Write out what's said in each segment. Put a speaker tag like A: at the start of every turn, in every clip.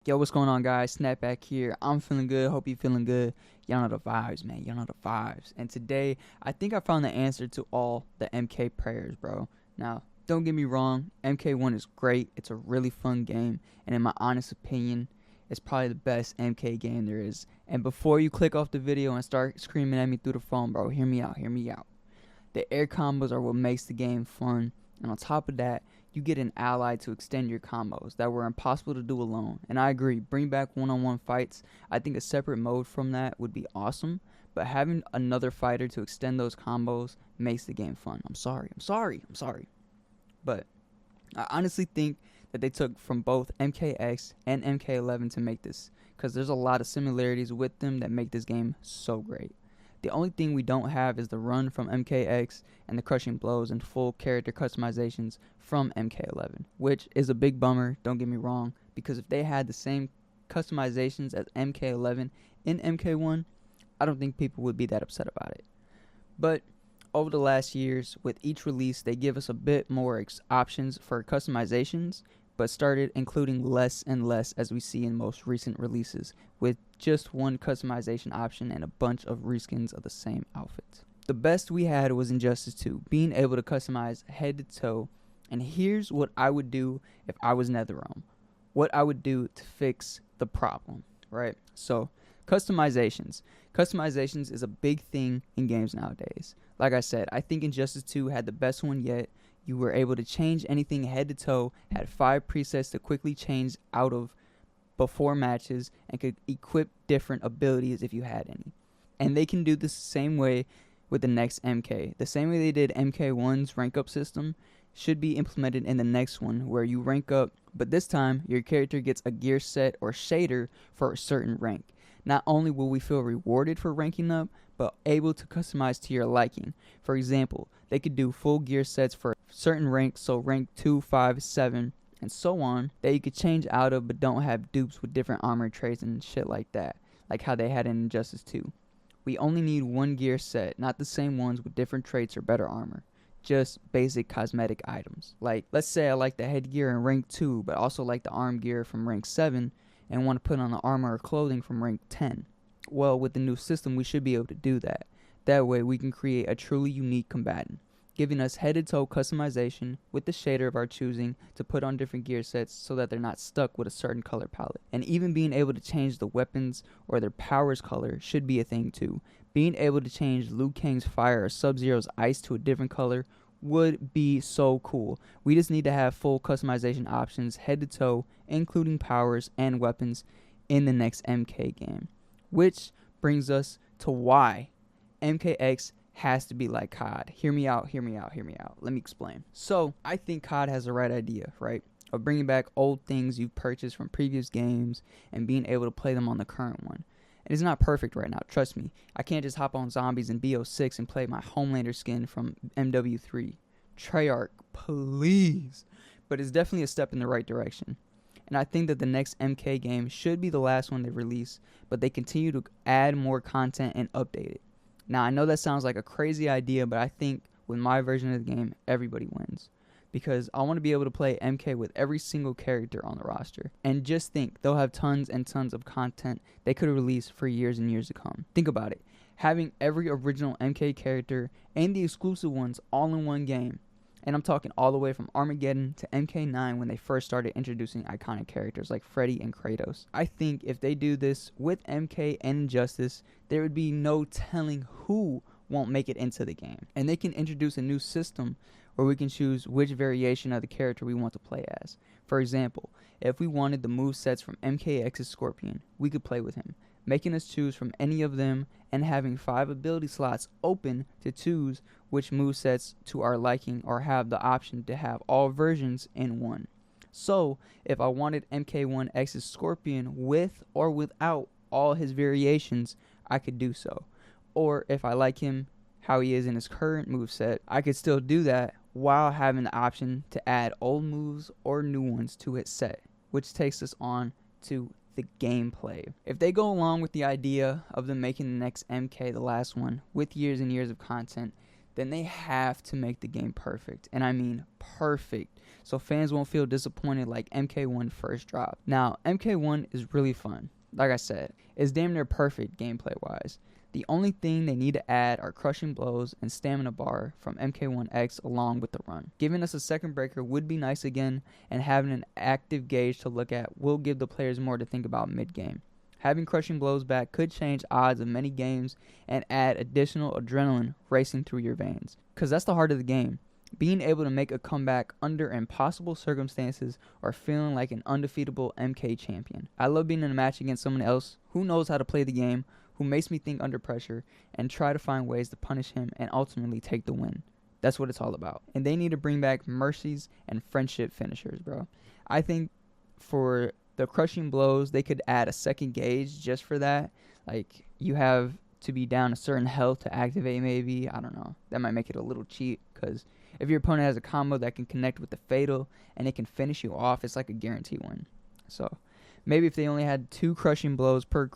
A: Yo, what's going on, guys? Snapback here. I'm feeling good. Hope you feeling good. Y'all know the vibes, man. Y'all know the vibes. And today, I think I found the answer to all the MK prayers, bro. Now, don't get me wrong. MK1 is great. It's a really fun game. And in my honest opinion, it's probably the best MK game there is. And before you click off the video and start screaming at me through the phone, bro, hear me out. Hear me out. The air combos are what makes the game fun. And on top of that, you get an ally to extend your combos that were impossible to do alone. And I agree, bring back one-on-one fights. I think a separate mode from that would be awesome, but having another fighter to extend those combos makes the game fun. I'm sorry. But I honestly think that they took from both MKX and MK11 to make this, because there's a lot of similarities with them that make this game so great. The only thing we don't have is the run from MKX and the crushing blows and full character customizations from MK11, which is a big bummer, don't get me wrong, because if they had the same customizations as MK11 in MK1, I don't think people would be that upset about it. But over the last years, with each release, they give us a bit more options for customizations, but started including less and less as we see in most recent releases, with just one customization option and a bunch of reskins of the same outfits. The best we had was Injustice 2, being able to customize head to toe, and here's what I would do if I was NetherRealm. What I would do to fix the problem, right? So, customizations. Customizations is a big thing in games nowadays. Like I said, I think Injustice 2 had the best one yet. You were able to change anything head to toe, had 5 presets to quickly change out of before matches, and could equip different abilities if you had any. And they can do this the same way with the next MK. The same way they did MK1's rank up system should be implemented in the next one, where you rank up, but this time your character gets a gear set or shader for a certain rank. Not only will we feel rewarded for ranking up, but able to customize to your liking. For example, they could do full gear sets for certain ranks, so rank 2, 5, 7, and so on, that you could change out of but don't have dupes with different armor traits and shit like that, like how they had in Injustice 2. We only need one gear set, not the same ones with different traits or better armor. Just basic cosmetic items. Like, let's say I like the headgear in rank 2, but also like the arm gear from rank 7, and want to put on the armor or clothing from rank 10. Well, with the new system, we should be able to do that. That way, we can create a truly unique combatant, giving us head-to-toe customization with the shader of our choosing to put on different gear sets so that they're not stuck with a certain color palette. And even being able to change the weapons or their powers color should be a thing too. Being able to change Liu Kang's fire or Sub-Zero's ice to a different color would be so cool. We just need to have full customization options head to toe, including powers and weapons in the next MK game. Which brings us to why MKX has to be like COD. Hear me out. Let me explain. So, I think COD has the right idea, right? Of bringing back old things you've purchased from previous games and being able to play them on the current one. And it's not perfect right now, trust me. I can't just hop on zombies in BO6 and play my Homelander skin from MW3. Treyarch, please. But it's definitely a step in the right direction. And I think that the next MK game should be the last one they release, but they continue to add more content and update it. Now, I know that sounds like a crazy idea, but I think with my version of the game, everybody wins. Because I want to be able to play MK with every single character on the roster. And just think, they'll have tons and tons of content they could release for years and years to come. Think about it. Having every original MK character and the exclusive ones all in one game. And I'm talking all the way from Armageddon to MK9 when they first started introducing iconic characters like Freddy and Kratos. I think if they do this with MK and Injustice, there would be no telling who won't make it into the game. And they can introduce a new system where we can choose which variation of the character we want to play as. For example, if we wanted the movesets from MKX's Scorpion, we could play with him, making us choose from any of them and having 5 ability slots open to choose which movesets to our liking or have the option to have all versions in one. So, if I wanted MK1X's Scorpion with or without all his variations, I could do so. Or if I like him how he is in his current moveset, I could still do that while having the option to add old moves or new ones to his set, which takes us on to the gameplay. If they go along with the idea of them making the next MK the last one with years and years of content, then they have to make the game perfect. And I mean perfect. So fans won't feel disappointed like MK1 first drop. Now, MK1 is really fun. Like I said, it's damn near perfect gameplay wise. The only thing they need to add are crushing blows and stamina bar from MK1X along with the run. Giving us a second breaker would be nice again, and having an active gauge to look at will give the players more to think about mid-game. Having crushing blows back could change odds of many games and add additional adrenaline racing through your veins. Because that's the heart of the game. Being able to make a comeback under impossible circumstances or feeling like an undefeatable MK champion. I love being in a match against someone else who knows how to play the game, who makes me think under pressure and try to find ways to punish him and ultimately take the win. That's what it's all about. And they need to bring back mercies and friendship finishers, bro. I think for the crushing blows, they could add a second gauge just for that. Like, you have to be down a certain health to activate maybe. I don't know. That might make it a little cheap because if your opponent has a combo that can connect with the fatal and it can finish you off, it's like a guarantee win. So maybe if they only had 2 crushing blows per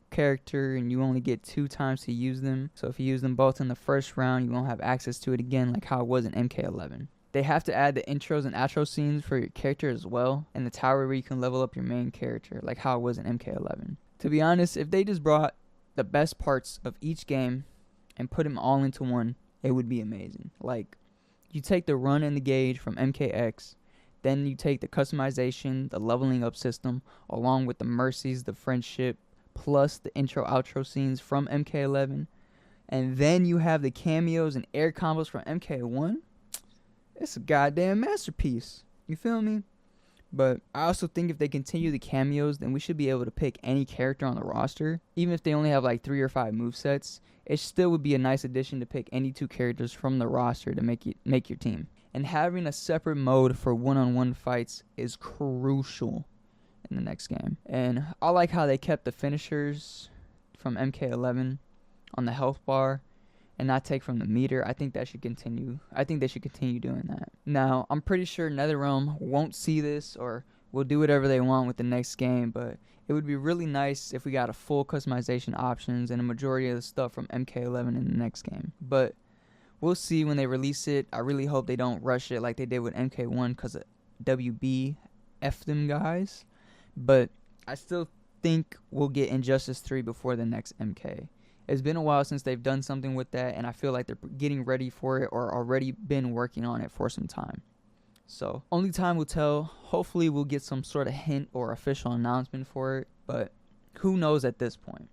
A: character and you only get 2 times to use them. So if you use them both in the first round, you won't have access to it again like how it was in MK11. They have to add the intros and outro scenes for your character as well, and the tower where you can level up your main character like how it was in MK11. To be honest, if they just brought the best parts of each game and put them all into one, it would be amazing. Like, you take the run and the gauge from MKX, then you take the customization, the leveling up system, along with the mercies, the friendship, plus the intro outro scenes from MK11, and then you have the cameos and air combos from MK1. It's a goddamn masterpiece. You feel me? But I also think if they continue the cameos, then we should be able to pick any character on the roster. Even if they only have like 3 or 5 movesets, it still would be a nice addition to pick any 2 characters from the roster to make your team. And having a separate mode for one-on-one fights is crucial in the next game. And I like how they kept the finishers from MK11 on the health bar and not take from the meter. I think that should continue. I think they should continue doing that. Now, I'm pretty sure NetherRealm won't see this or will do whatever they want with the next game, but it would be really nice if we got a full customization options and a majority of the stuff from MK11 in the next game. But we'll see when they release it. I really hope they don't rush it like they did with MK1 because WB F them guys. But I still think we'll get Injustice 3 before the next MK. It's been a while since they've done something with that, and I feel like they're getting ready for it or already been working on it for some time. So only time will tell. Hopefully we'll get some sort of hint or official announcement for it, but who knows at this point.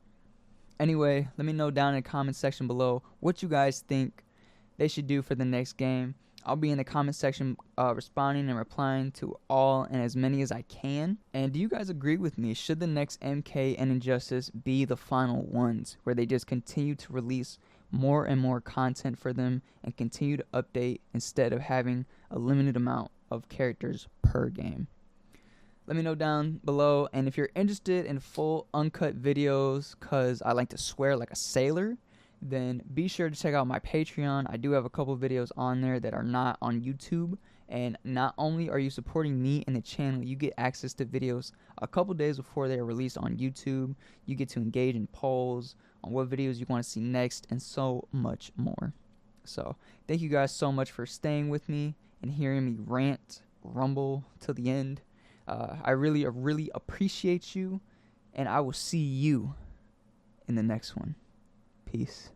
A: Anyway, let me know down in the comment section below what you guys think they should do for the next game. I'll be in the comment section responding and replying to all and as many as I can. And do you guys agree with me? Should the next MK and Injustice be the final ones where they just continue to release more and more content for them and continue to update instead of having a limited amount of characters per game? Let me know down below. And if you're interested in full uncut videos, because I like to swear like a sailor, then be sure to check out my Patreon. I do have a couple videos on there that are not on YouTube. And not only are you supporting me and the channel, you get access to videos a couple days before they are released on YouTube. You get to engage in polls on what videos you want to see next and so much more. So thank you guys so much for staying with me and hearing me rant, rumble till the end. I really appreciate you, and I will see you in the next one. Peace.